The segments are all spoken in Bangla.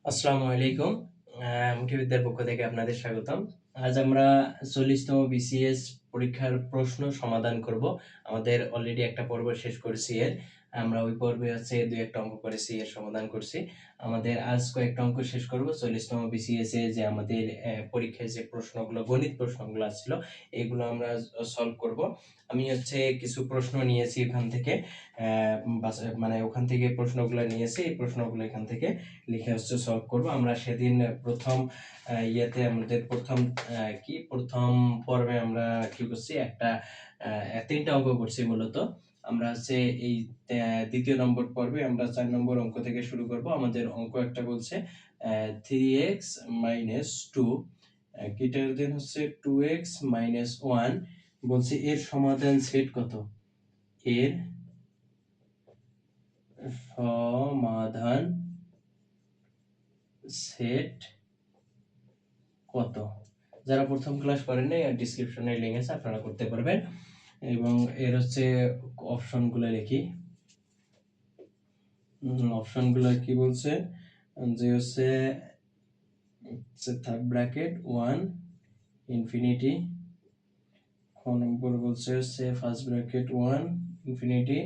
আসসালামু আলাইকুম। মুক্তিবিদ্যার পক্ষ থেকে আপনাদের স্বাগতম। আজ আমরা 40তম বিসিএস পরীক্ষার প্রশ্ন সমাধান করব। আমাদের অলরেডি একটা পর্ব শেষ করেছি এর। আমরা ওই পর্বে হচ্ছে 2-1টা অঙ্ক করেছি, এর সমাধান করছি। আমাদের আজ কয়েকটা অঙ্ক শেষ করব। 40তম বিসিএস এ যে আমাদের পরীক্ষায় যে প্রশ্নগুলো, গণিত প্রশ্নগুলো আসছিল, এগুলো আমরা সলভ করব। আমি হচ্ছে কিছু প্রশ্ন নিয়েছি ওখান থেকে, মানে ওখান থেকে প্রশ্নগুলো নিয়েছি। এই প্রশ্নগুলো এখান থেকে লিখে হচ্ছে সলভ করব। আমরা সেদিন প্রথম ইয়েতে আমাদের প্রথম পর্বে আমরা কি করছি, একটা 3টা অঙ্ক করছি মূলত। আমরা হচ্ছে এই দ্বিতীয় নম্বর পর্বে আমরা 4 নম্বর অঙ্ক থেকে শুরু করব। আমাদের অঙ্ক একটা বলছে 3x - 2 গ্রেটার দেন হচ্ছে 2x - 1, বলছে এর সমাধান সেট কত। এর সমাধান সেট কত। যারা প্রথম ক্লাস করেন নাই, ডিসক্রিপশনে লিংক আছে, আপনারা করতে পারবেন। এবং এর হচ্ছে অপশনগুলো লিখি। অপশনগুলো কি বলছে যে হচ্ছে থার্ড ব্র্যাকেট 1 ইনফিনিটি, খ নম্বর বলছে হচ্ছে ফার্স্ট ব্র্যাকেট 1 ইনফিনিটি,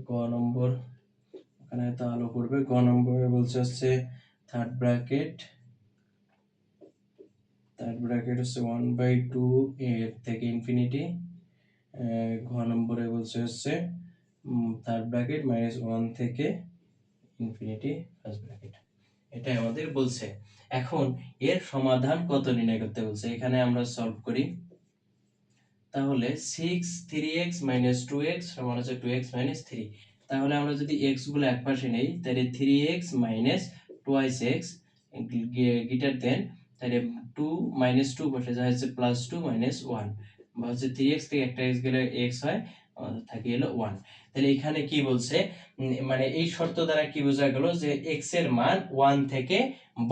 গ নম্বর ওখানে তো আলো করবে, গ নম্বরে বলছে হচ্ছে থার্ড ব্র্যাকেট হচ্ছে 1/2 এর থেকে ইনফিনিটি, ঘ নম্বরে বলছে হচ্ছে থার্ড ব্র্যাকেট -1 থেকে ইনফিনিটি ফার্স্ট ব্র্যাকেট। এটাই আমাদের বলছে। এখন এর সমাধান কত নির্ণয় করতে বলছে। এখানে আমরা সলভ করি। তাহলে 3x - 2x সমান হচ্ছে 2x - 3। তাহলে আমরা যদি x গুলো একপাশে নেই, তাহলে 3x - twice x greater than, তাহলে 2 - 2 বসে যায় হচ্ছে +2 - 1, বা হচ্ছে 3x থেকে একটা x গেলে x হয়, থাকে হলো 1। তাহলে এখানে কি বলছে, মানে এই শর্ত দ্বারা কি বোঝা গেল যে x এর মান 1 থেকে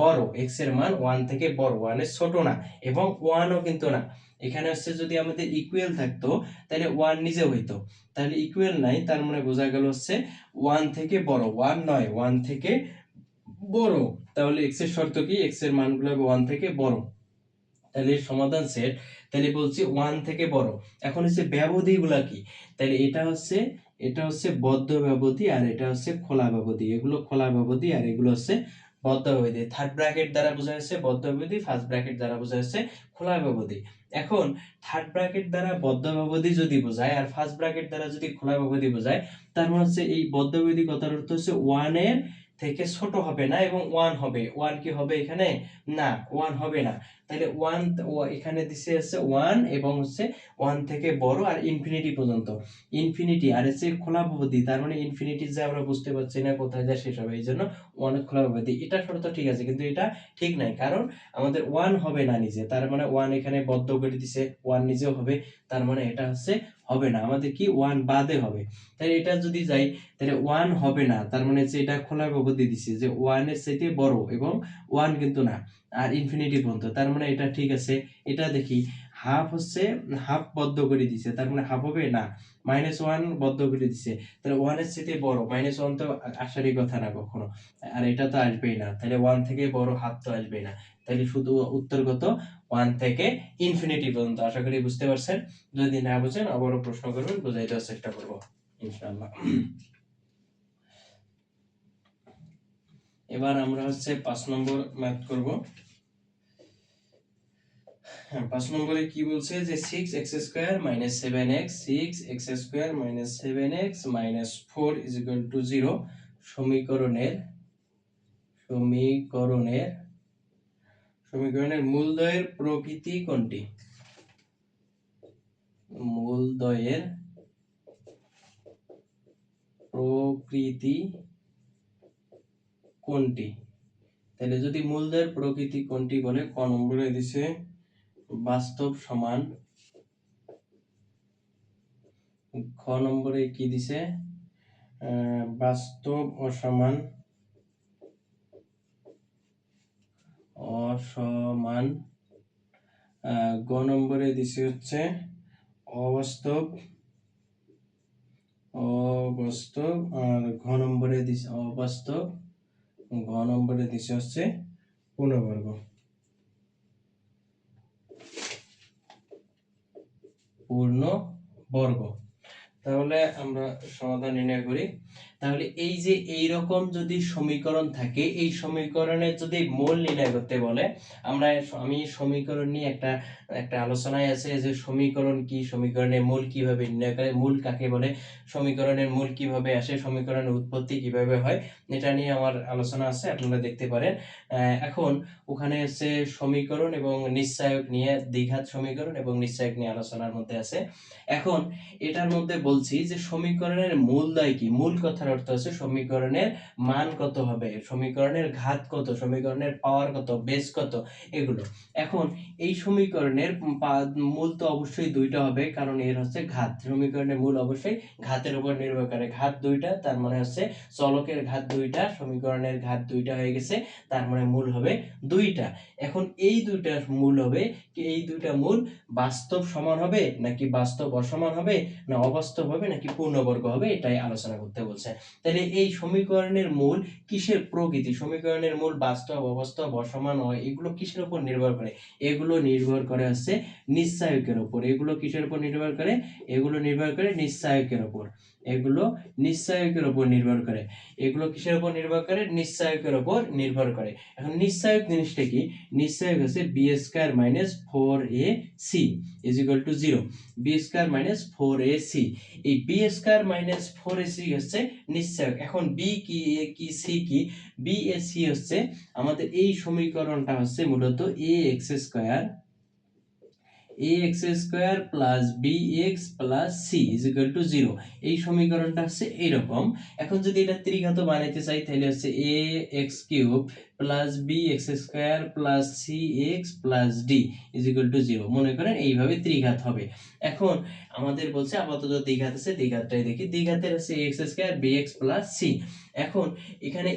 বড়, x এর মান 1 থেকে বড়, 1 এর ছোট না এবং 1 ও কিন্তু না। এখানে হচ্ছে যদি আমাদের ইকুয়াল থাকতো তাহলে 1 নিজে হইতো, তাহলে ইকুয়াল নাই, তার মানে বোঝা গেল হচ্ছে 1 থেকে বড়, 1 নয়, 1 থেকে বড়। তাহলে x এর শর্ত কি, x এর মানগুলো হবে 1 থেকে বড়। তাহলে এর সমাধান সেট, তাহলে বলছি 1 থেকে বড়। এখন হচ্ছে ব্যবধিগুলা কি, তাহলে এটা হচ্ছে বদ্ধ ব্যবধি আর এটা হচ্ছে খোলা ব্যবধি। এগুলো খোলা ব্যবধি আর এগুলো হচ্ছে বদ্ধ ব্যবধি। থার্ড ব্র্যাকেট দ্বারা বোঝা যাচ্ছে বদ্ধ ব্যবধি, ফার্স্ট ব্র্যাকেট দ্বারা বোঝা যাচ্ছে খোলা ব্যবধি। এখন থার্ড ব্র্যাকেট দ্বারা বদ্ধ ব্যবধি যদি বোঝায় আর ফার্স্ট ব্র্যাকেট দ্বারা যদি খোলা ব্যবধি বোঝায়, তার মানে হচ্ছে এই বদ্ধ ব্যবধি কথার অর্থ হচ্ছে 1 এর থেকে ছোট হবে না এবং 1 হবে। 1 কি হবে এখানে? না, 1 হবে না। তাহলে 1 এখানে দিছে হচ্ছে 1 এবং হচ্ছে 1 থেকে বড় আর ইনফিনিটি পর্যন্ত। ইনফিনিটি আর হচ্ছে খোলা ব্যবধি, তার মানে ইনফিনিটি যে আমরা বুঝতে পারছি না কোথায় যায় শেষ হবে, এই জন্য 1 খোলা ব্যবধি। এটা শর্ত ঠিক আছে, কিন্তু এটা ঠিক নাই, কারণ আমাদের 1 হবে না নিজে, তার মানে 1 এখানে বদ্ধ করে দিছে, 1 নিজেও হবে, তার মানে এটা হচ্ছে হবে না, আমাদের কি 1 বাদে হবে। তাহলে এটা যদি যাই, তাহলে 1 হবে না, তার মানে হচ্ছে এটা খোলা ব্যবধি দিছে যে 1 এর চাইতে বড় এবং 1 কিন্তু না, আর ইনফিনিটি পর্যন্ত, তার মানে এটা ঠিক আছে। এটা দেখি হাফ হচ্ছে, হাফ বদ্ধ করে দিছে, তার মানে হাফ হবে না, -1 বদ্ধ করে দিছে, তাহলে 1 এর চেয়ে বড়, -1 তো আসারই কথা না কখনো, আর এটা তো আসবেই না, তাহলে 1 থেকে বড় হাফ তো আসবেই না। তাহলে শুধু উত্তর কত, 1 থেকে ইনফিনিটি পর্যন্ত। আশা করি বুঝতে পারছেন। যদি না বুঝেন আবারও প্রশ্ন করবেন, বোঝাই দেওয়ার চেষ্টা করব ইনশাআল্লাহ। এবার আমরা হচ্ছে 5 নম্বর ম্যাথ করব। হ্যাঁ, 5 নম্বরে কি বলছে যে 6x² - 7x 6x² - 7x - 4 = 0 সমীকরণের সমীকরণের সমীকরণের মূলদ্বয়ের প্রকৃতি কোনটি। মূলদ্বয়ের প্রকৃতি কোনটি। তাহলে যদি মূলদ্বয়ের প্রকৃতি কোনটি বলে, ক নম্বরে দিছে বাস্তব সমান, খ নম্বরে কি দিছে বাস্তব অসমান, অসমান, গ নম্বরে দিছে হচ্ছে অবাস্তব, অবাস্তব, আর ঘ নম্বরে দিছে অবাস্তব, ঘ নম্বরে দিছে হচ্ছে পূর্ণবর্গ। পূর্ণবর্গ। তাহলে আমরা সমাধান নির্ণয় করি। তাহলে এই যে এইরকম যদি সমীকরণ থাকে, এই সমীকরণের যদি মূল নির্ণয় করতে বলে, আমি সমীকরণ নিয়ে একটা একটা আলোচনায় আছে যে সমীকরণ কি, সমীকরণের মূল কিভাবে নির্ণয় করে, মূল কাকে বলে, সমীকরণের মূল কিভাবে আসে, সমীকরণের উৎপত্তি কিভাবে হয়, এটা নিয়ে আমার আলোচনা আছে, আপনারা দেখতে পারেন। এখন ওখানে আছে সমীকরণ এবং নিশ্চায়ক নিয়ে, দ্বিঘাত সমীকরণ এবং নিশ্চায়ক নিয়ে আলোচনার মধ্যে আছে। এখন এটার মধ্যে বলছি যে সমীকরণের মূলদয় কি, মূল কথার অর্থ হচ্ছে সমীকরণের মান কত হবে, সমীকরণের ঘাত কত, সমীকরণের পাওয়ার কত, বেস কত, এগুলো। এখন এই সমীকরণের মূল তো অবশ্যই দুইটা হবে, কারণ এর হচ্ছে ঘাত, সমীকরণের মূল অবশ্যই ঘাতের উপর নির্ভর করে, ঘাত দুইটা, তার মানে হচ্ছে চলকের ঘাত দুইটা, সমীকরণের ঘাত দুইটা হয়ে গেছে, তার মানে মূল হবে দুইটা। এখন এই দুইটা মূল হবে, এই দুইটা মূল বাস্তব সমান হবে নাকি বাস্তব অসমান হবে, না অবাস্তব হবে নাকি পূর্ণবর্গ হবে, এটাই আলোচনা করতে বলছে। তাহলে এই সমীকরণের মূল কিসের প্রকৃতি, সমীকরণের মূল বাস্তব, অবাস্তব, অসমান হয়, এগুলো কিসের উপর নির্ভর করে, এগুলো নির্ভর করে হচ্ছে নিশ্চায়কের উপর। এগুলো কিসের উপর নির্ভর করে, এগুলো নির্ভর করে নিশ্চায়কের উপর, এগুলো নিশ্চায়কের উপর নির্ভর করে, এগুলো কিসের উপর নির্ভর করে, নিশ্চায়কের উপর নির্ভর করে। এখন নিশ্চায়ক জিনিসটা কি, নিশ্চায়ক হচ্ছে b square minus 4ac is equal to 0, b square minus 4ac, এই বি স্কয়ার মাইনাস 4ac হচ্ছে নিশ্চায়ক। এখন বি কি, এ কি, সি কি, বি এ সি হচ্ছে আমাদের এই সমীকরণটা হচ্ছে মূলত a x square, ax square plus bx plus c is equal to 0, এই সমীকরণটা হচ্ছে এইরকম। এখন যদি এটা ত্রিঘাত বানাইতে চাই তাহলে হচ্ছে ax cube plus bx square plus cx plus d is equal to 0, মনে করেন এইভাবে ত্রিঘাত হবে। এখন আমাদের বলছে আপাতত দ্বিঘাত আছে, দ্বিঘাতটাই দেখি। দ্বিঘাতের আছে ax square bx plus c। এখন এখানে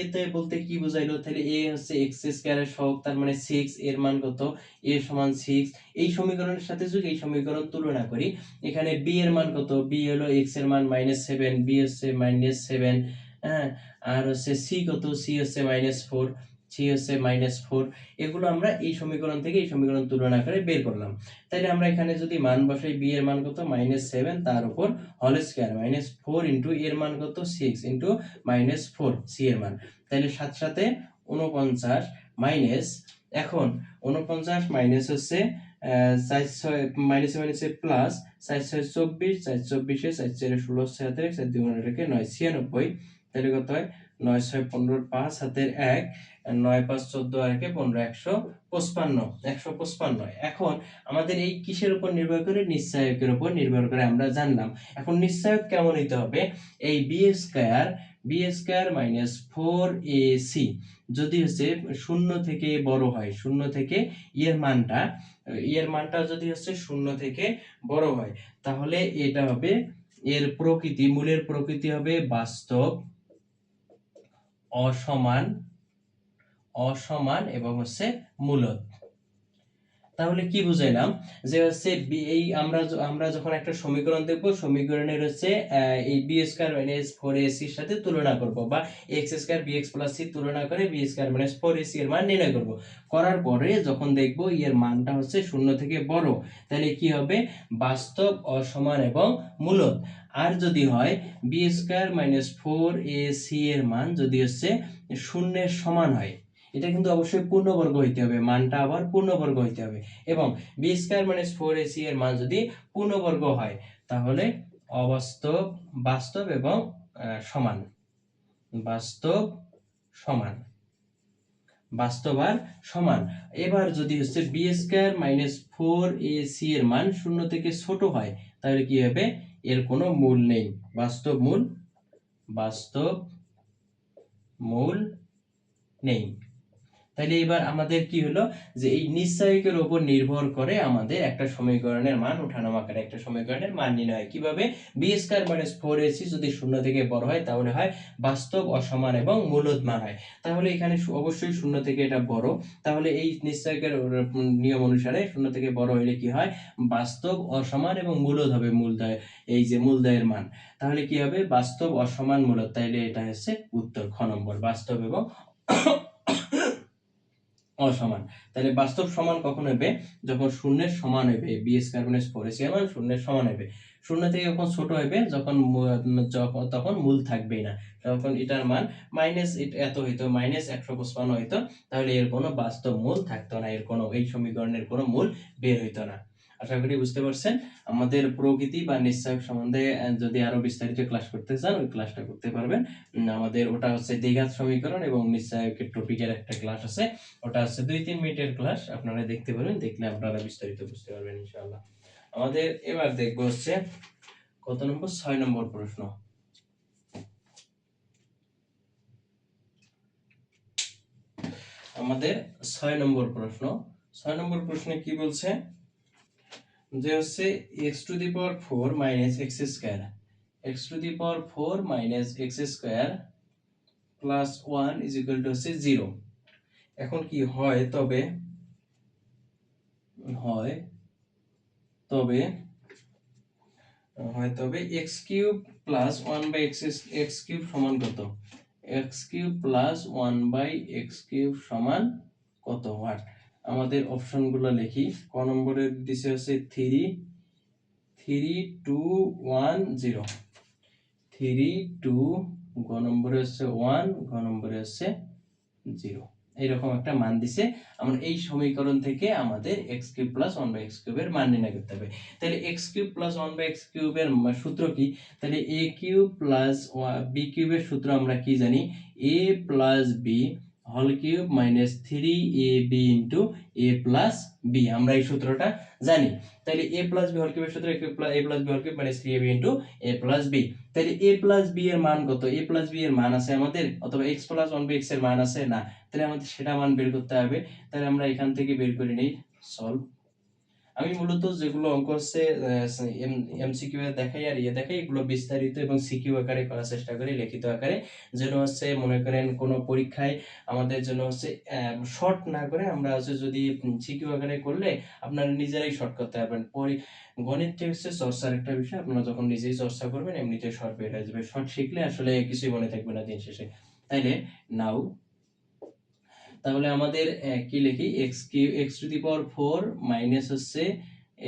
এ তে বলতে কি বুঝাইলো, তাহলে a হচ্ছে x স্কয়ারের সহগ, তার মানে 6, এর মান কত, a সমান 6। এই সমীকরণের সাথে যদি এই সমীকরণ তুলনা করি, এখানে b এর মান কত, b হলো x এর মান -7, b হচ্ছে -7, হ্যাঁ, আর হচ্ছে c কত, c হচ্ছে -4, c হচ্ছে -4। এগুলো আমরা এই সমীকরণ থেকে এই সমীকরণ তুলনা করে বের করলাম। তাইলে আমরা এখানে যদি মান বসাই, b এর মান কত -7, তার উপর হোল স্কয়ার -4 ইনটু এর মান কত 6 ইনটু -4 c এর মান, তাইলে সাথে সাথে 49 মাইনাস, এখন 49 মাইনাস হচ্ছে 4 মাইনাসে মাইনাসে প্লাস, 4 6 24, 4 24 4 4 16 36, 4 2 রেখে 9 96, তাহলে কত হয় 9 6 15 5 হাতের 1, 9 5 14 আর 15 155। এখন আমাদের এই কিসের উপর নির্ভর করে, নিশ্চায়কের উপর নির্ভর করে, আমরা জানলাম। এখন নিশ্চায়ক কেমন হইতে হবে, এই বি স্কয়ার মাইনাস 4ac যদি হচ্ছে শূন্য থেকে বড় হয়, শূন্য থেকে এর মানটা যদি হচ্ছে শূন্য থেকে বড় হয়, তাহলে এটা হবে এর প্রকৃতি, মূলের প্রকৃতি হবে বাস্তব, অসমান, এবং হচ্ছে মূলদ। তাহলে কি বুঝাইলাম, যে হচ্ছে এই আমরা যখন একটা সমীকরণ দেখব, সমীকরণের হচ্ছে এই বি স্কয়ার মাইনাস 4ac এর সাথে তুলনা করব, বা x square bx plus c তুলনা করে বি স্কয়ার মাইনাস 4ac এর মান নির্ণয় করব। করার পরে যখন দেখব এর মানটা হচ্ছে শূন্য থেকে বড়, তাহলে কি হবে, বাস্তব, অসমান এবং মূলদ। আর যদি হয় বি স্কয়ার মাইনাস 4ac এর মান যদি হচ্ছে শূন্যের সমান হয়, এটা কিন্তু অবশ্যই পূর্ণবর্গ হইতে হবে, মানটা আবার পূর্ণবর্গ হইতে হবে, এবং বি স্কয়ার মাইনাস 4ac এর মান যদি পূর্ণবর্গ হয়, তাহলে অবাস্তব, বাস্তব এবং সমান, বাস্তব, সমান, বাস্তব আর সমান। এবার যদি হচ্ছে বি স্কয়ার মাইনাস 4ac এর মান শূন্য থেকে ছোট হয়, তাহলে কি হবে, এর কোনো মূল নেই, বাস্তব মূল নেই। তাহলে এবার আমাদের কি হলো যে এই নিশ্চয়কের উপর নির্ভর করে আমাদের একটা সমীকরণের মান ওঠানামা করে, একটা সমীকরণের মান নির্ণয় হয় কিভাবে, বি স্কয়ার মাইনাস 4ac যদি শূন্য থেকে বড় হয় তাহলে হয় বাস্তব, অসমান এবং মূলদ মান হয়। তাহলে এখানে অবশ্যই শূন্য থেকে এটা বড়, তাহলে এই নিশ্চয়কের নিয়ম অনুসারে শূন্য থেকে বড় হইলে কি হয়, বাস্তব, অসমান এবং মূলদ হবে, মূলদয়, এই যে মূলদয়ের মান, তাহলে কি হবে বাস্তব, অসমান, মূলদ। তাইলে এটা হচ্ছে উত্তর খ নম্বর, বাস্তব এবং অসমান। তাহলে বাস্তব সমান কখন হবে, যখন শূন্যের সমান হবে, বি স্কয়ার মাইনাস 4ac এর মান শূন্যের সমান হবে। শূন্য থেকে যখন ছোট হবে, তখন মূল থাকবেই না, যখন এটার মান মাইনাস এত হইতো, মাইনাস 155 হইতো, তাহলে এর কোনো বাস্তব মূল থাকতো না, এর কোনো, এই সমীকরণের কোনো মূল বের হইতো না। আশা করি বুঝতে পারছেন। আমাদের প্রকৃতি বা নিশ্চয়ক সম্বন্ধে যদি আরো বিস্তারিত ক্লাস করতে চান, ওই ক্লাসটা করতে পারবেন। আমাদের ওটা হচ্ছে দ্বিঘাত সমীকরণ এবং নিশ্চয়কের টপিকের একটা ক্লাস আছে, ওটা হচ্ছে 2-3 মিনিটের ক্লাস, আপনারা দেখতে পারেন, দেখলে আপনারা বিস্তারিত বুঝতে পারবেন ইনশাআল্লাহ। আমাদের এবার দেখবো হচ্ছে কত নম্বর, 6 নম্বর প্রশ্ন। আমাদের 6 নম্বর প্রশ্ন। 6 নম্বর প্রশ্নে কি বলছে যে হচ্ছে x to the power 4 minus x square, x to the power 4 minus x square plus 1 is equal to হচ্ছে 0। এখন কি হয় তবে, হয় তবে x cube plus 1 by x cube সমান কত, x cube plus 1 by x cube সমান কত ওয়াট। আমাদের অপশনগুলো লিখি। ক নম্বরে দিছে হচ্ছে 3 3 2 1 0, 3 2, গ নম্বরে হচ্ছে 1, গ নম্বরে হচ্ছে 0, এইরকম একটা মান দিছে। আমরা এই সমীকরণ থেকে আমাদের x cube plus 1 by x কিউবের মান নির্ণয় করতে হবে। তাহলে x cube plus 1 by x কিউবের সূত্র কি, তাহলে a কিউব প্লাস b কিউবের সূত্র আমরা কি জানি, a plus b whole cube minus 3ab into a plus b, আমরা এই সূত্রটা জানি। তাহলে a প্লাস b হোল কিউবের সূত্র a plus b whole cube minus 3ab into a plus b। তাহলে a প্লাস b এর মান কত, a প্লাস b এর মান আছে আমাদের, অথবা x প্লাস 1 বাই x এর মান আছে না, তাহলে আমাদের সেটা মান বের করতে হবে। তাহলে আমরা এখান থেকে বের করে নেই, সলভ। আমি মূলত যেগুলো অঙ্ক হচ্ছে এমসিকিউ এ দেখাই আর দেখাই, এগুলো বিস্তারিত এবং সিকিউ আকারে করার চেষ্টা করি, লিখিত আকারে, যেন হচ্ছে মনে করেন কোনো পরীক্ষায় আমাদের জন্য হচ্ছে শর্ট না করে, আমরা হচ্ছে যদি সিকিউ আকারে করলে আপনারা নিজেরাই শর্ট করতে পারবেন। গণিতটা হচ্ছে চর্চার একটা বিষয়, আপনারা যখন নিজেই চর্চা করবেন এমনিতে শর্ট বের হয়ে যাবে, শর্ট শিখলে আসলে কিছুই মনে থাকবে না দিন শেষে। তাইলে নাও, তাহলে আমাদের কি লিখি, x to the power 4 minus হচ্ছে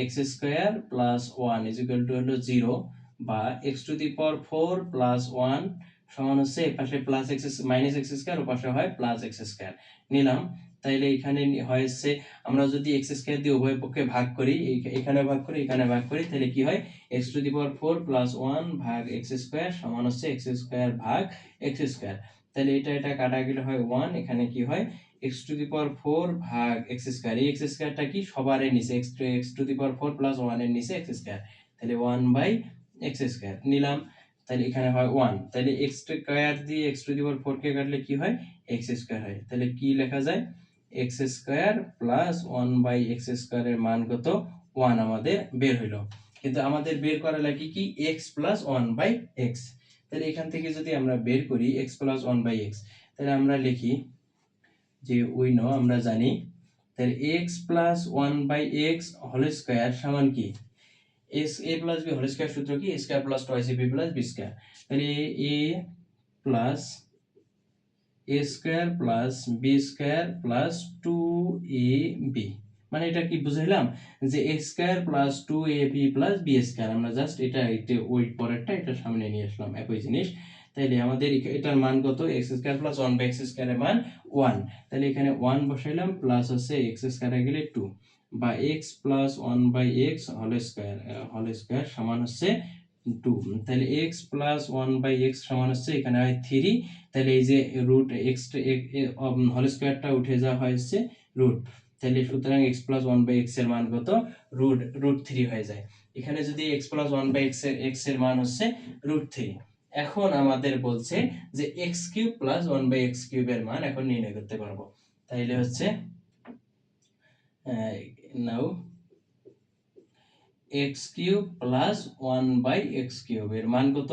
x square plus 1 is equal to হলো 0, বা x to the power 4 plus 1 সমান হচ্ছে এই পাশে plus x minus x square, ও পাশে হয় প্লাস x স্কয়ার নিলাম। তাইলে এখানে হয়েছে, আমরা যদি x স্কয়ার দিয়ে উভয় পক্ষে ভাগ করি, এখানে ভাগ করি, এখানে ভাগ করি, তাহলে কি হয়, x to the power 4 plus 1 ভাগ x স্কয়ার সমান হচ্ছে x স্কয়ার ভাগ x স্কয়ার। তাহলে এটা কাটা গেলে হয় 1, এখানে কি হয় x টু দি পাওয়ার 4 ভাগ x স্কয়ার, এই x স্কয়ারটা কি সবার নিচে, x to the power 4 plus 1 এর নিচে x স্কয়ার, তাহলে 1 বাই x স্কয়ার নিলাম। তাহলে এখানে হয় 1, তাহলে x স্কয়ার দিয়ে x টু দি পাওয়ার 4 কে কাটলে কি হয়, x স্কয়ার হয়। তাহলে কি লেখা যায়, x square plus 1 by x square এর মান কত, 1 আমাদের বের হইলো। কিন্তু আমাদের বের করা লাগে কি x প্লাস 1 বাই x। তাহলে এখান থেকে যদি আমরা বের করি x প্লাস 1 বাই x, তাহলে আমরা লিখি যে উই নো, আমরা জানি, তাহলে x plus 1 by x whole square সমান কি, a plus b whole square সূত্র কি, a square plus twice b plus b square. তাহলে a plus a square plus b square plus 2ab, মানে এটা কি বুঝাইলাম, যে a square plus 2ab plus b square, আমরা জাস্ট এটা ওই পরেরটা এটা সামনে নিয়ে আসলাম, একই জিনিস। তাইলে আমাদের এটার মান কত, x square plus 1 by x square এর মান 1, তাহলে এখানে 1 বসাইলাম, প্লাস হচ্ছে x স্কয়ার গেলে 2, বা x plus 1 by x whole square সমান হচ্ছে 2। তাহলে x প্লাস 1 বাই x সমান হচ্ছে, এখানে হয় 3, তাহলে এই যে রুট x হোল স্কয়ারটা উঠে যাওয়া হয়েছে রুট, তাহলে সুতরাং x প্লাস 1 বাই x এর মান কত, রুট 3 হয়ে যায়। এখানে যদি x প্লাস 1 বাই x এর মান হচ্ছে রুট 3। এখন আমাদের বলছে যে x cube plus 1 by x কিউবের মান এখন নির্ণয় করতে পারবো। তাইলে হচ্ছে now x cube plus 1/x cube এর মান কত,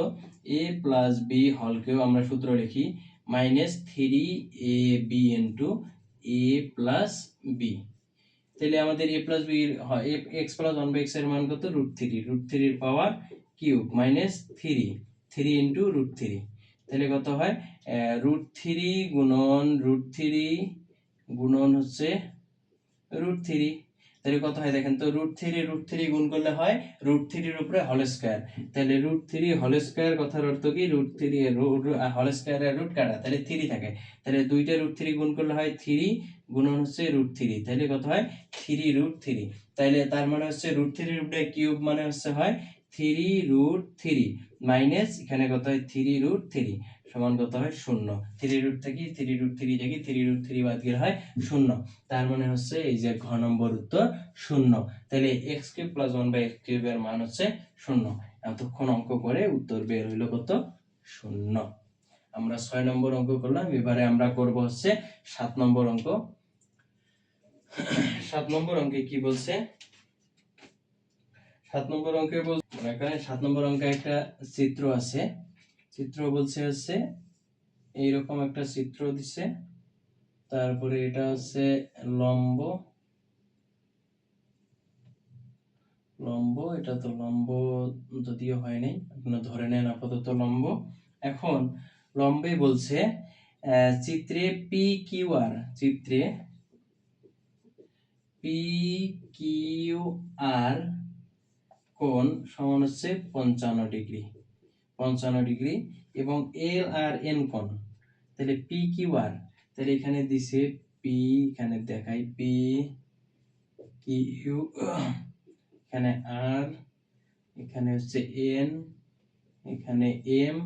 a প্লাস বি হল কিউব, আমরা সূত্র লিখি -3ab into a plus B. তাহলে আমাদের a প্লাস বি হয় এক্স প্লাস 1/x এর মান কত, √3, √3 এর পাওয়ার কিউব মাইনাস 3 ইন্টু √3, তাহলে কত হয় √3 গুণন √3 গুণন হচ্ছে √3, তাহলে কত হয় দেখেন তো, √3 গুণ করলে হয় √3 এর উপরে হোল স্কয়ার, তাহলে √3 হোল স্কয়ার কথার অর্থ কি √3 এর হোল স্কয়ার এর রুট কাটা, তাহলে 3 থাকে, তাহলে দুইটা √3 গুণ করলে হয় 3 গুণন হচ্ছে √3, তাহলে কত হয় 3√3, তাহলে তার মানে হচ্ছে √3 এর উপরে কিউব মানে হচ্ছে হয় 3√3 মাইনাস এখানে কত হয় 3√3 সমান কত হয় 0, 3√3 বাদ গেলে হয় 0, তার মানে হচ্ছে এই যে ঘ নম্বর উত্তর 0, তাহলে x³ + 1/x³ এর মান হচ্ছে 0, এতক্ষণ অঙ্ক করে উত্তর বের হইলো কত 0। আমরা 6 নম্বর অঙ্ক করলাম, এবারে আমরা করব হচ্ছে 7 নম্বর অঙ্ক। 7 নম্বর অঙ্কে কি বলছে, 7 নম্বর অঙ্কে এখানে 7 নম্বর অঙ্কে একটা চিত্র আছে, চিত্র বলছে হচ্ছে এইরকম একটা চিত্র দিছে, তারপরে এটা হচ্ছে লম্ব, এটা তো লম্ব যদিও হয় নাই, আপনারা ধরে নেন আপাতত লম্ব। এখন লম্বে বলছে চিত্রে পি কিউ আর কোণ সমান হচ্ছে 55 ডিগ্রি এবং এল আর এন কোণ, তাহলে পি কিউ আর, তাহলে এখানে দিছে পি, এখানে দেখাই পি কিউ, এখানে আর, এখানে হচ্ছে এন, এখানে এম,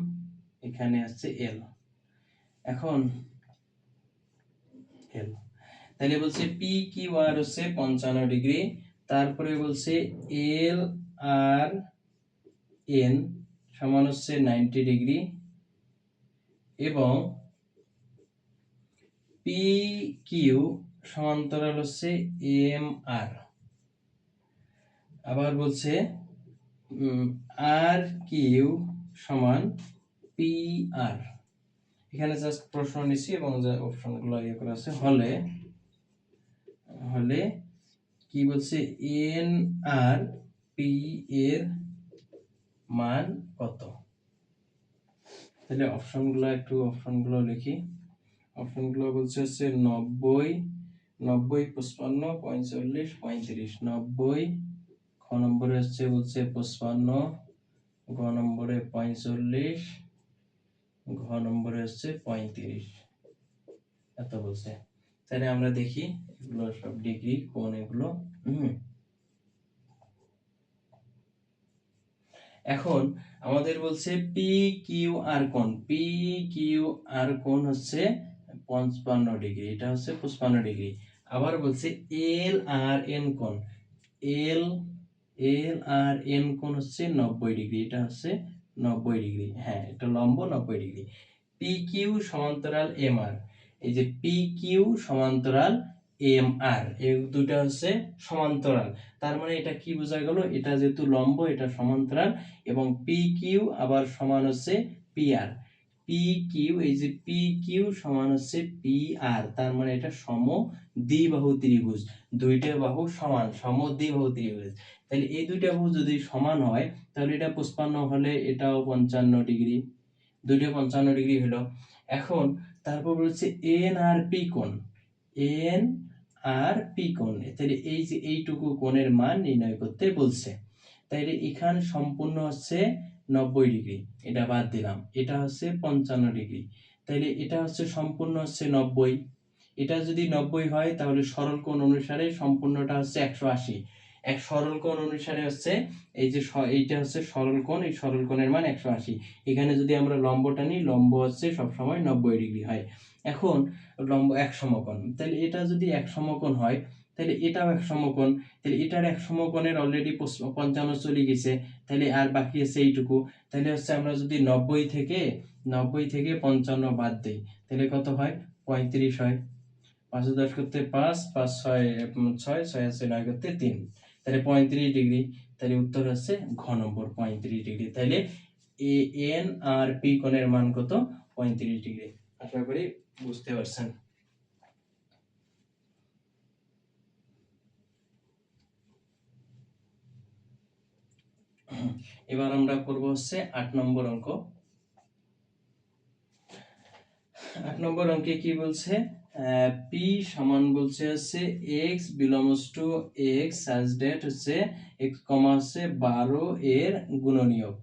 এখানে হচ্ছে এল। এখন এল, তাহলে বলছে পি কিউ আর হচ্ছে 55 ডিগ্রি, তারপরে বলছে এল আর এন সমান হচ্ছে 90 ডিগ্রি এবং পি কিউ সমান্তরাল হচ্ছে এম আর। আবার বলছে আর কিউ সমান পি আর, এখানে জাস্ট প্রশ্ন নিছি এবং যে অপশনগুলো ইয়ে করা আছে, হলে কি বলছে এন আর পি এর মান কত, তাহলে অপশনগুলো লিখি। অপশনগুলো বলছে হচ্ছে 90, 55, 45, 35, 90, খ নম্বরে হচ্ছে বলছে 55, গ নম্বরে 45, ঘ নম্বরে হচ্ছে 35, এত বলছে। তাহলে আমরা দেখি এগুলো সব ডিগ্রি কোণ এগুলো। এখন আমাদের বলছে পি কিউ আর কোণ হচ্ছে 55 ডিগ্রি, এটা হচ্ছে 55 ডিগ্রি। আবার বলছে এল আর এন কোণ হচ্ছে 90 ডিগ্রি, এটা হচ্ছে 90 ডিগ্রি, হ্যাঁ এটা লম্ব 90 ডিগ্রি। পি কিউ সমান্তরাল এম আর, এই যে পি কিউ সমান্তরাল এম আর, এই দুটো হচ্ছে সমান্তরাল, তার মানে এটা কি বোঝা গেল, এটা যেহেতু লম্ব এটা সমান্তরাল এবং পি কিউ আবার সমান হচ্ছে পি আর, পি কিউ, এই যে পি কিউ সমান হচ্ছে পি আর, তার মানে এটা সমদ্বিবাহু ত্রিভুজ, দুইটা বাহু সমান সমদ্বিবাহু ত্রিভুজ। তাহলে এই দুইটা বাহু যদি সমান হয় তাহলে এটা 55 হলে এটাও 55 ডিগ্রি, দুইটা 55 ডিগ্রি হলো। এখন তারপর বলছে এন আর পি কোণ, তাহলে এই যে এইটুকু কোণের মান নির্ণয় করতে বলছে, তাইলে এখান সম্পূর্ণ হচ্ছে 90 ডিগ্রি, এটা বাদ দিলাম, এটা হচ্ছে 55 ডিগ্রি, তাইলে এটা হচ্ছে সম্পূর্ণ হচ্ছে 90, এটা যদি 90 হয় তাহলে সরল কোণ অনুসারে সম্পূর্ণটা হচ্ছে 180, এক সরল কোণ অনুসারে হচ্ছে এই যে এইটা হচ্ছে সরল কোণ, এই সরল কোণের মান 180, এখানে যদি আমরা লম্বটা নিই, লম্ব হচ্ছে সব সময় 90 ডিগ্রি হয়। এখন লম্ব এক সমকোণ, তাহলে এটা যদি এক সমকোণ হয় তাহলে এটাও এক সমকোণ, তাহলে এটার এক সমকোণের অলরেডি 55 চলে গেছে, তাহলে আর বাকি আছে এইটুকু, তাহলে হচ্ছে আমরা যদি 90 থেকে 55 বাদ দেই তাহলে কত হয় 35 হয়, 5 10 করতে 5, 5 6 6, 6 আছে 9 করতে 3, তাহলে 35 ডিগ্রি। তাহলে উত্তর হচ্ছে ঘ নম্বর 35 ডিগ্রি। তাহলে এ এন আর পি কোণের মান কত? 35 ডিগ্রি। আশা করি বুঝতে পারছেন। এবার আমরা করব হচ্ছে 8 নম্বর অঙ্ক। 8 নম্বর অঙ্কে কি বলছে? পি সমান বলছে হচ্ছে x belongs to x such that হচ্ছে x কমা হচ্ছে 12 এর গুণনীয়ক,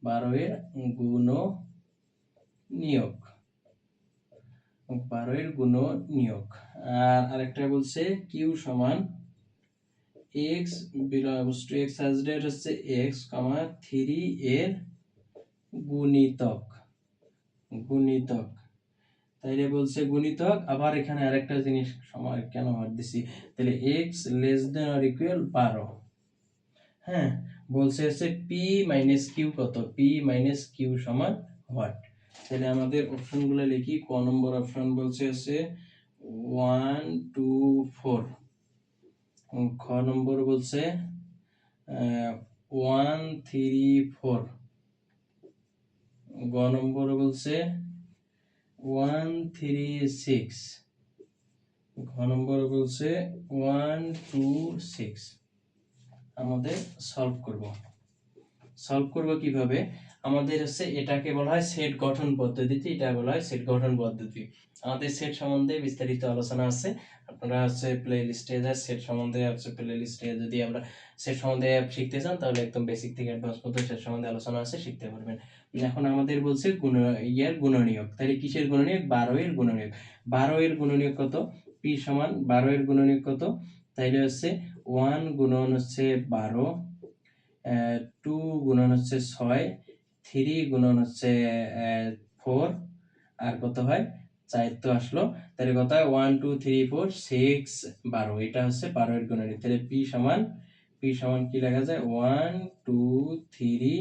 12 এর গুণনীয়ক, 12 এর গুণনীয়ক। আর আরেকটা বলছে q সমান x belongs to x such that হচ্ছে x কমা 3 এর গুণিতক, গুণিতক। তাইলে বলছে গুণিতক। আবার এখানে আরেকটা জিনিস সময় কেন হাত দিছি, তাহলে x less than or equal 12। হ্যাঁ, বলছে হচ্ছে p মাইনাস q কত? p মাইনাস q সমান হোয়াট? তাহলে আমাদের অপশনগুলো লিখি। ক নম্বর অপশন বলছে হচ্ছে 1 2 4, খ নম্বর বলছে 1 3 4, গ নম্বর বলছে 1 3 6, ঘ নম্বর বলছে 1 2 6। আমাদের সলভ করব। সলভ করব কিভাবে? আমাদের হচ্ছে এটাকে বলা হয় সেট গঠন পদ্ধতি, এটা বলা হয় সেট গঠন পদ্ধতি। আমাদের সেট সম্বন্ধে বিস্তারিত আলোচনা আছে, আপনারা হচ্ছে প্লে লিস্টে যা সেট সম্বন্ধে হচ্ছে প্লে লিস্টে যদি আমরা সেট সম্বন্ধে শিখতে চান তাহলে একদম বেসিক থেকে অ্যাডভান্স পর্যন্ত সেট সম্বন্ধে আলোচনা আছে, শিখতে পারবেন। এখন আমাদের বলছে গুণনীয়ক। তাহলে কিসের গুণনীয়ক? 12 এর গুণনীয়ক। 12 এর গুণনীয়ক কত? p সমান 12 এর গুণনীয়ক কত? তাইলে হচ্ছে 1 গুণন হচ্ছে 12, 2 গুণন হচ্ছে 6, 3 গুণন হচ্ছে 4, আর কত হয়? 4 তো আসলো। তাহলে কত হয়? 1 2 3 4 6 12। এটা হচ্ছে 12 এর গুণনীয়ক। তাহলে p সমান কি লেখা যায়? 1 2 3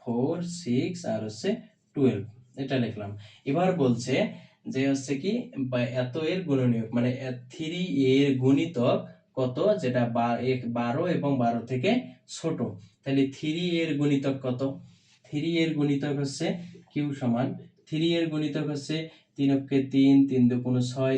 4 6 আর হচ্ছে 12, এটা লিখলাম। এবার বলছে যে হচ্ছে কি এত এর গুণনীয়ক, মানে 3 এর গুণিতক কত, যেটা 12 এবং 12 থেকে ছোট। তাহলে 3 এর গুণিতক কত? 3 এর গুণিতক হচ্ছে q সমান 3 এর গুণিতক হচ্ছে 3 অক্ষে 3, 3 দুগুণ 6,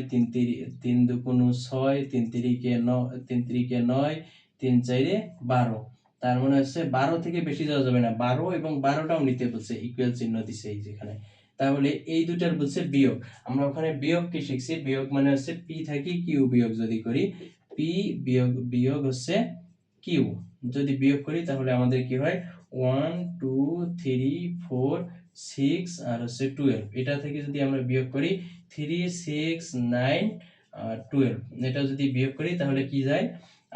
3 দুগুণ 6, 3 তিরিকে 9, 3 তিরিকে 9, 3 চাইরে 12। তার মানে হচ্ছে 12 থেকে বেশি যাওয়া যাবে না, 12 এবং 12টাও নিতে বলছে, ইকুয়াল চিহ্ন দিছে এই যেখানে। তাহলে এই দুটার বলছে বিয়োগ। আমরা ওখানে বিয়োগ কি শিখছি? বিয়োগ মানে হচ্ছে p থেকে q বিয়োগ যদি করি, p বিয়োগ হচ্ছে q, যদি বিয়োগ করি তাহলে আমাদের কি হয়? 1 2 3 4 6 আর হচ্ছে 12। এটা থেকে যদি আমরা বিয়োগ করি 3 6 9 12, এটা যদি বিয়োগ করি তাহলে কি যায়?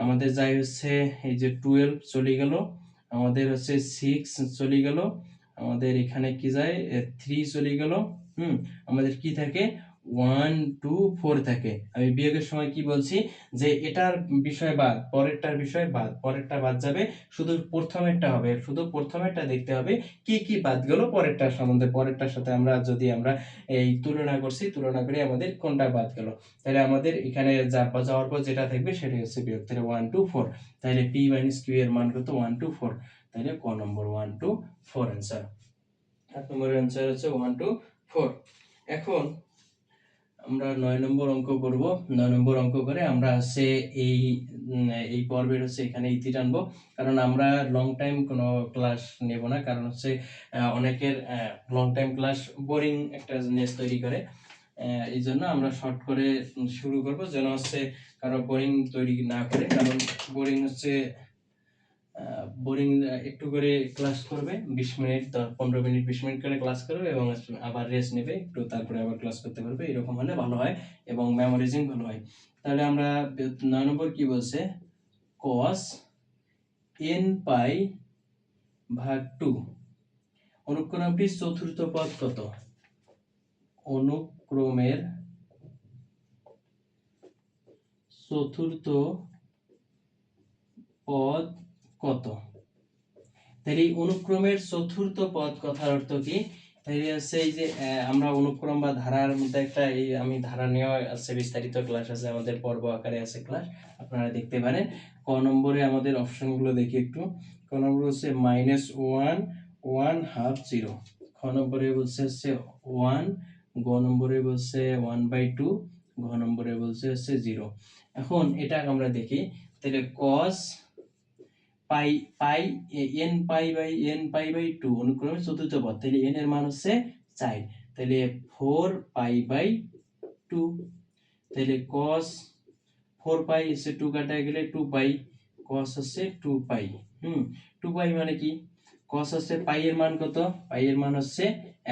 আমাদের যায় হচ্ছে এই যে 12 চলে গেল, আমাদের হচ্ছে 6 চলে গেল, আমাদের এখানে কি যায়? 3 চলে গেল। আমাদের কি থাকে? 1 2 4 থাকে। আমি বিয়োগের সময় কি বলছি? যে এটার বিষয় বাদ, পরেরটার বিষয় বাদ, পরেরটা বাদ যাবে, শুধু প্রথমেরটা হবে, শুধু প্রথমেরটা দেখতে হবে কি কি বাদ গেল পরেরটার সম্বন্ধে, পরেরটার সাথে আমরা যদি আমরা এই তুলনা করছি, তুলনা করে আমাদের কোনটা বাদ গেল, তাহলে আমাদের এখানে যাওয়ার পর যেটা থাকবে সেটাই হচ্ছে বিয়োগ। তাহলে 1 2 4, তাহলে p মাইনাস q এর মান কত? 1 2 4। তাহলে ক নম্বর 1 2 4 অ্যান্সার। 8 নম্বরের অ্যান্সার হচ্ছে 1 2 4। এখন আমরা 9 নম্বর অঙ্ক করব। 9 নম্বর অঙ্ক করে আমরা হচ্ছে এই পর্বের হচ্ছে এখানে ইতি টানবো, কারণ আমরা লং টাইম কোনো ক্লাস নেব না, কারণ হচ্ছে অনেকের লং টাইম ক্লাস বোরিং একটা জিনিস তৈরি করে। এই জন্য আমরা শর্ট করে শুরু করব, যেন হচ্ছে কারো বোরিং তৈরি না করে, কারণ বোরিং হচ্ছে বোরিং একটু করে ক্লাস করবে 20 মিনিট 15 মিনিট 20 মিনিট করে ক্লাস করবে এবং আবার রেস্ট নেবে একটু, তারপরে আবার ক্লাস করতে পারবে, এরকম হলে ভালো হয় এবং মেমোরাইজিং ভালো হয়। তাহলে আমরা 9 নম্বর কি বলছে? cos n পাই ভাগ 2, অনুক্রমটির চতুর্থ পদ কত? অনুক্রমের চতুর্থ পদ কত? তাহলে এই অনুক্রমের চতুর্থ পদ কথার অর্থ কি? তাই হচ্ছে এই যে আমরা অনুক্রম বা ধারার মধ্যে একটা এই আমি ধারা নেওয়া আছে, বিস্তারিত ক্লাস আছে আমাদের, পর্ব আকারে আছে ক্লাস, আপনারা দেখতে পারেন। ক নম্বরে আমাদের অপশনগুলো দেখি একটু। ক নম্বর হচ্ছে -1 1 হাফ 0, খ নম্বরে বলছে হচ্ছে 1, গ নম্বরে বলছে 1/2, ঘ নম্বরে বলছে হচ্ছে 0। এখন এটা আমরা দেখি, তাহলে cos pi pi n pi by 2 অনুক্রমে চতুর্থ পদ, তাহলে n এর মান হচ্ছে 4, তাহলে 4 পাই/2, তাহলে cos 4 পাই হচ্ছে 2 কাটা গেলে 2 পাই, cos হচ্ছে 2 পাই। 2 পাই মানে কি, cos হচ্ছে পাই এর মান কত, পাই এর মান হচ্ছে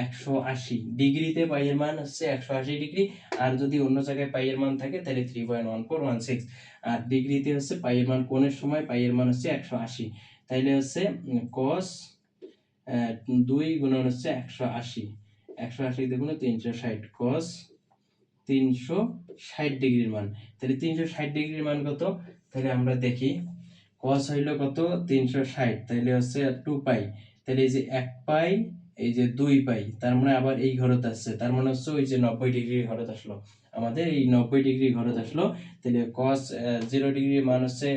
180 ডিগ্রিতে, পাই এর মান হচ্ছে 180 ডিগ্রি, আর যদি অন্য জায়গায় পাই এর মান থাকে তাহলে 3.1416, আর ডিগ্রিতে হচ্ছে পাই এর মান, কোণের সময় পাই এর মান হচ্ছে 180, তাইলে হচ্ছে cos 2 গুণন হচ্ছে 180, 180 দ্বিগুণ 360, cos 360 ডিগ্রির মান। তাহলে 360 ডিগ্রির মান কত, তাহলে আমরা দেখি, cos হইল কত 360, তাহলে হচ্ছে 2 পাই, তাহলে এই যে 1 পাই, এই যে 2 পাই, তার মানে আবার এই ঘরত আসছে, তার মানে হচ্ছে ওই যে 90 ডিগ্রি ঘরত আসলো, আমাদের এই 90 ডিগ্রি ঘরত আসলো। তাহলে cos 0 ডিগ্রির মান হচ্ছে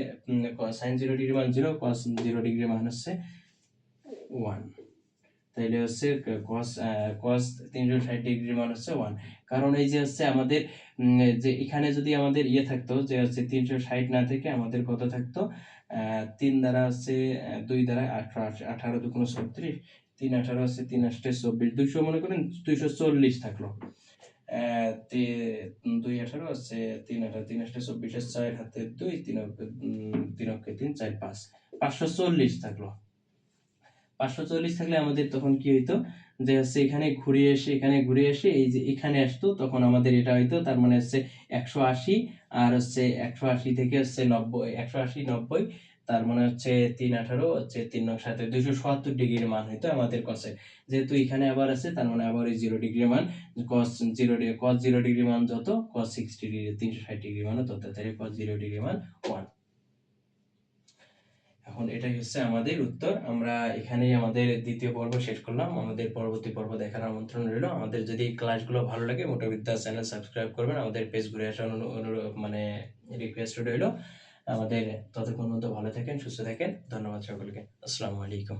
sin 0 ডিগ্রির মান 0, cos 0 ডিগ্রির মান হচ্ছে 1, তাইলে হচ্ছে cos 360 ডিগ্রির মান হচ্ছে 1। কারণ এই যে হচ্ছে আমাদের যে এখানে যদি আমাদের ইয়ে থাকতো যে হচ্ছে 360 না থেকে আমাদের কত থাকতো, 3 দ্বারা হচ্ছে 2 দ্বারা 18 দুগুণ 36, 3 18 হচ্ছে 3 8 24, 200 মনে করেন 240 থাকলো। 2 18 হচ্ছে 3 18 3 8 24, 4 হাতে 2, 3 অক্ষে 3 4 5, 540 থাকলো। 540 থাকলে আমাদের তখন কি হইতো, যে হচ্ছে এখানে ঘুরে এসে এই যে এখানে আসতো, তখন আমাদের এটা হইতো, তার মানে হচ্ছে 180, আর হচ্ছে 180 থেকে হচ্ছে 90, 180 90, তার মানে হচ্ছে 3 18 হচ্ছে 3 9 7 270 ডিগ্রির মান হইতো আমাদের কসে। যেহেতু এখানে আবার আছে, তার মানে আবার এই 0 ডিগ্রির মান, cos 0 ডিগ্রির মান যত, cos 60 ডিগ্রি 360 ডিগ্রির মান তত, তাহলে cos 0 ডিগ্রির মান 1। এখন এটাই হচ্ছে আমাদের উত্তর। আমরা এখানেই আমাদের দ্বিতীয় পর্ব শেষ করলাম। আমাদের পরবর্তী পর্ব দেখার আমন্ত্রণ রইল। আমাদের যদি ক্লাসগুলো ভালো লাগে, মোটরবিদ্যা চ্যানেল সাবস্ক্রাইব করবেন, আমাদের পেজ ঘুরে আসার মানে রিকোয়েস্ট রইল। আমাদের ততক্ষণ পর্যন্ত ভালো থাকেন, সুস্থ থাকেন। ধন্যবাদ সকলকে। আসসালামু আলাইকুম।